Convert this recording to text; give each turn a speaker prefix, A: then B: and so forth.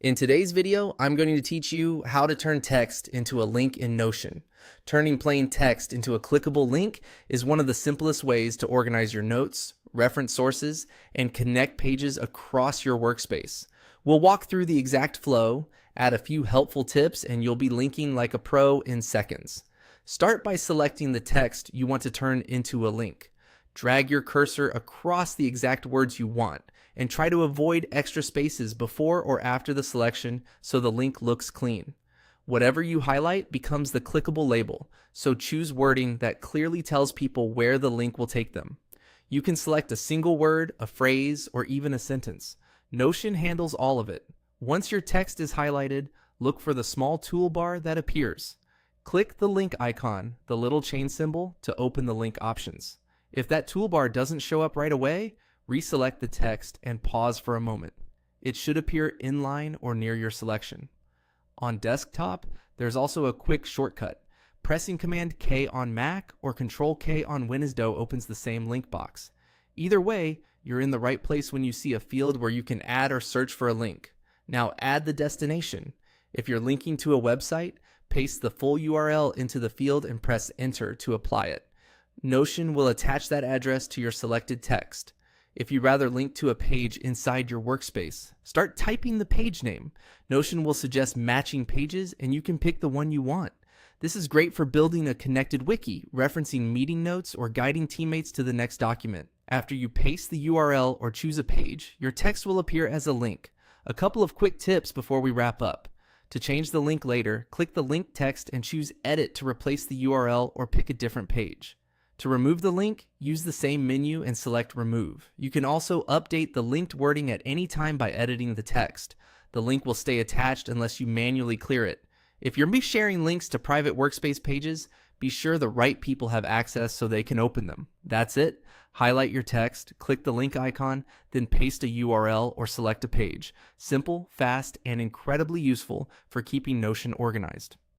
A: In today's video, I'm going to teach you how to turn text into a link in Notion. Turning plain text into a clickable link is one of the simplest ways to organize your notes, reference sources, and connect pages across your workspace. We'll walk through the exact flow, add a few helpful tips, and you'll be linking like a pro in seconds. Start by selecting the text you want to turn into a link. Drag your cursor across the exact words you want, and try to avoid extra spaces before or after the selection so the link looks clean. Whatever you highlight becomes the clickable label, so choose wording that clearly tells people where the link will take them. You can select a single word, a phrase, or even a sentence. Notion handles all of it. Once your text is highlighted, look for the small toolbar that appears. Click the link icon, the little chain symbol, to open the link options. If that toolbar doesn't show up right away, reselect the text and pause for a moment. It should appear in line or near your selection. On desktop, there's also a quick shortcut. Pressing Command K on Mac or Control K on Windows opens the same link box. Either way, you're in the right place when you see a field where you can add or search for a link. Now add the destination. If you're linking to a website, paste the full URL into the field and press Enter to apply it. Notion will attach that address to your selected text. If you'd rather link to a page inside your workspace, start typing the page name. Notion will suggest matching pages and you can pick the one you want. This is great for building a connected wiki, referencing meeting notes, or guiding teammates to the next document. After you paste the URL or choose a page, your text will appear as a link. A couple of quick tips before we wrap up. To change the link later, click the link text and choose Edit to replace the URL or pick a different page. To remove the link, use the same menu and select Remove. You can also update the linked wording at any time by editing the text. The link will stay attached unless you manually clear it. If you're sharing links to private workspace pages, be sure the right people have access so they can open them. That's it. Highlight your text, click the link icon, then paste a URL or select a page. Simple, fast, and incredibly useful for keeping Notion organized.